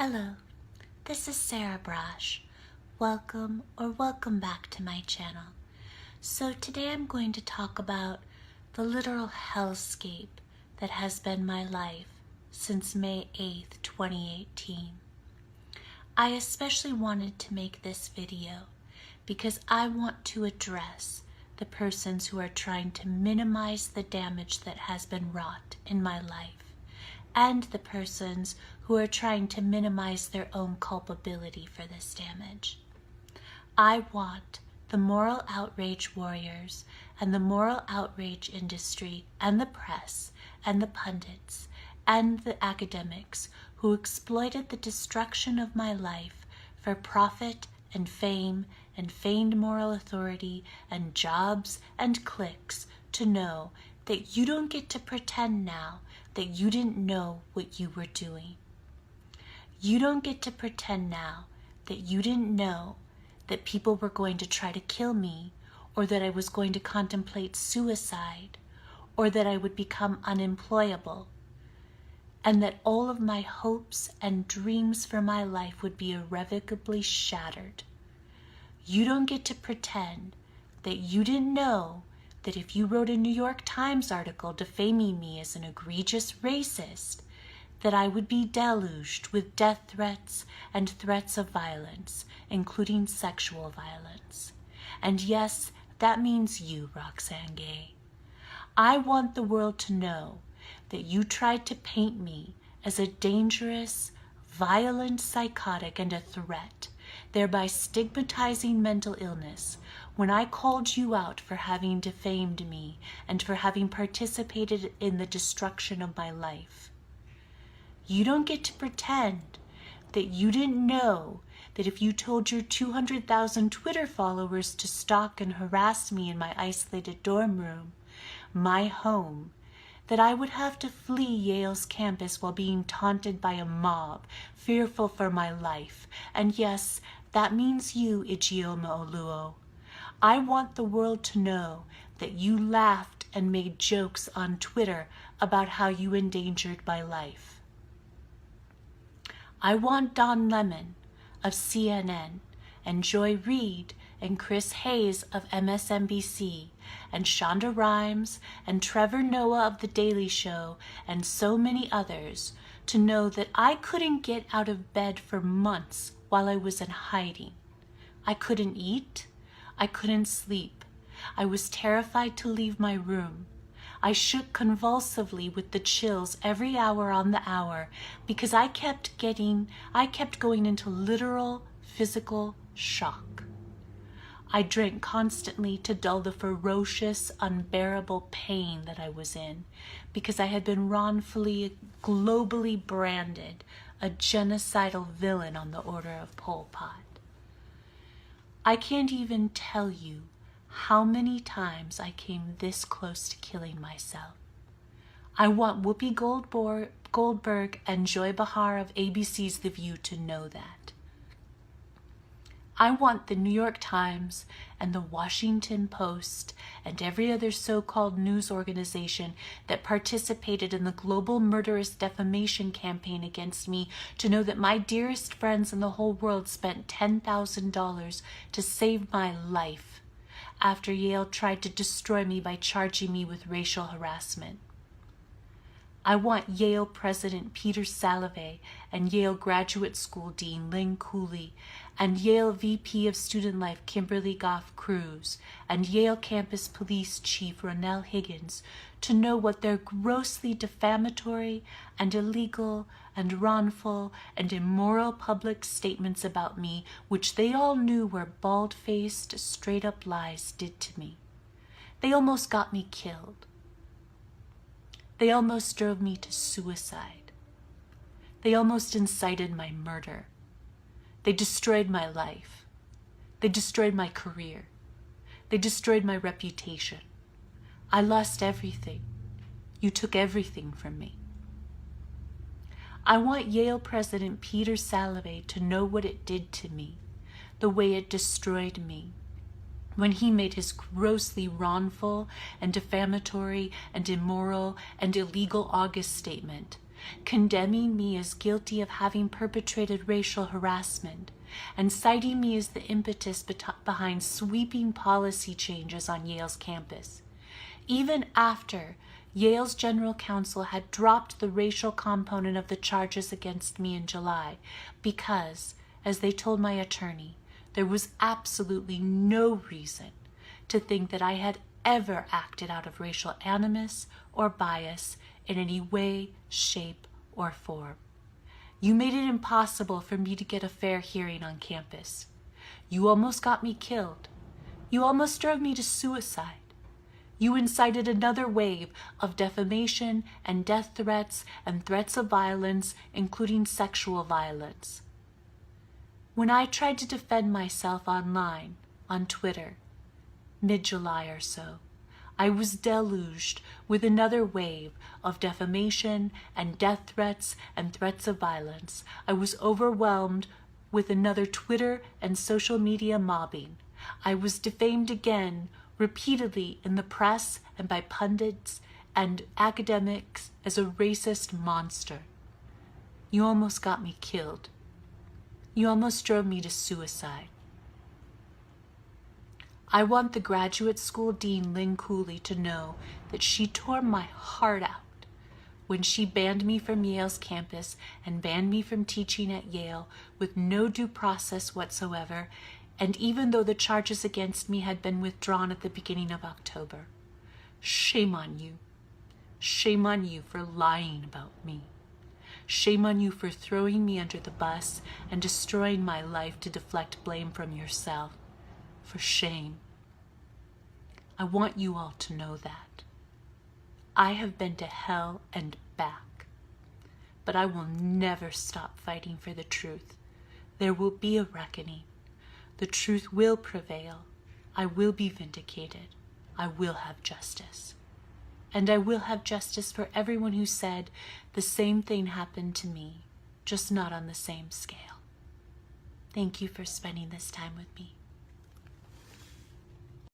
Hello, this is Sarah Braasch. Welcome back to my channel. So today I'm going to talk about the literal hellscape that has been my life since May 8th, 2018. I especially wanted to make this video because I want to address the persons who are trying to minimize the damage that has been wrought in my life, and the persons who are trying to minimize their own culpability for this damage. I want the moral outrage warriors and the moral outrage industry and the press and the pundits and the academics who exploited the destruction of my life for profit and fame and feigned moral authority and jobs and clicks to know that you don't get to pretend now that you didn't know what you were doing. You don't get to pretend now that you didn't know that people were going to try to kill me, or that I was going to contemplate suicide, or that I would become unemployable, and that all of my hopes and dreams for my life would be irrevocably shattered. You don't get to pretend that you didn't know that if you wrote a New York Times article defaming me as an egregious racist, that I would be deluged with death threats and threats of violence, including sexual violence. And yes, that means you, Roxane Gay. I want the world to know that you tried to paint me as a dangerous, violent psychotic and a threat, thereby stigmatizing mental illness, when I called you out for having defamed me and for having participated in the destruction of my life. You don't get to pretend that you didn't know that if you told your 200,000 Twitter followers to stalk and harass me in my isolated dorm room, my home, that I would have to flee Yale's campus while being taunted by a mob, fearful for my life. And yes, that means you, Ijeoma Oluo. I want the world to know that you laughed and made jokes on Twitter about how you endangered my life. I want Don Lemon of CNN and Joy Reid and Chris Hayes of MSNBC and Shonda Rhimes and Trevor Noah of The Daily Show and so many others to know that I couldn't get out of bed for months while I was in hiding. I couldn't eat. I couldn't sleep. I was terrified to leave my room. I shook convulsively with the chills every hour on the hour because I kept going into literal physical shock. I drank constantly to dull the ferocious, unbearable pain that I was in because I had been wrongfully, globally branded a genocidal villain on the order of Pol Pot. I can't even tell you how many times I came this close to killing myself. I want Whoopi Goldberg and Joy Behar of ABC's The View to know that. I want the New York Times and the Washington Post and every other so-called news organization that participated in the global murderous defamation campaign against me to know that my dearest friends in the whole world spent $10,000 to save my life after Yale tried to destroy me by charging me with racial harassment. I want Yale President Peter Salovey and Yale Graduate School Dean Lynn Cooley and Yale VP of Student Life Kimberly Goff Cruz and Yale Campus Police Chief Ronell Higgins to know what their grossly defamatory and illegal and wrongful and immoral public statements about me, which they all knew were bald-faced, straight-up lies, did to me. They almost got me killed. They almost drove me to suicide. They almost incited my murder. They destroyed my life. They destroyed my career. They destroyed my reputation. I lost everything. You took everything from me. I want Yale President Peter Salovey to know what it did to me, the way it destroyed me, when he made his grossly wrongful and defamatory and immoral and illegal August statement condemning me as guilty of having perpetrated racial harassment, and citing me as the impetus behind sweeping policy changes on Yale's campus, even after Yale's general counsel had dropped the racial component of the charges against me in July because, as they told my attorney, there was absolutely no reason to think that I had ever acted out of racial animus or bias in any way, shape, or form. You made it impossible for me to get a fair hearing on campus. You almost got me killed. You almost drove me to suicide. You incited another wave of defamation and death threats and threats of violence, including sexual violence. When I tried to defend myself online, on Twitter, mid-July or so, I was deluged with another wave of defamation and death threats and threats of violence. I was overwhelmed with another Twitter and social media mobbing. I was defamed again, repeatedly in the press and by pundits and academics as a racist monster. You almost got me killed. You almost drove me to suicide. I want the graduate school dean, Lynn Cooley, to know that she tore my heart out when she banned me from Yale's campus and banned me from teaching at Yale with no due process whatsoever, and even though the charges against me had been withdrawn at the beginning of October. Shame on you. Shame on you for lying about me. Shame on you for throwing me under the bus and destroying my life to deflect blame from yourself. For shame. I want you all to know that. I have been to hell and back, but I will never stop fighting for the truth. There will be a reckoning. The truth will prevail. I will be vindicated. I will have justice. And I will have justice for everyone who said the same thing happened to me, just not on the same scale. Thank you for spending this time with me.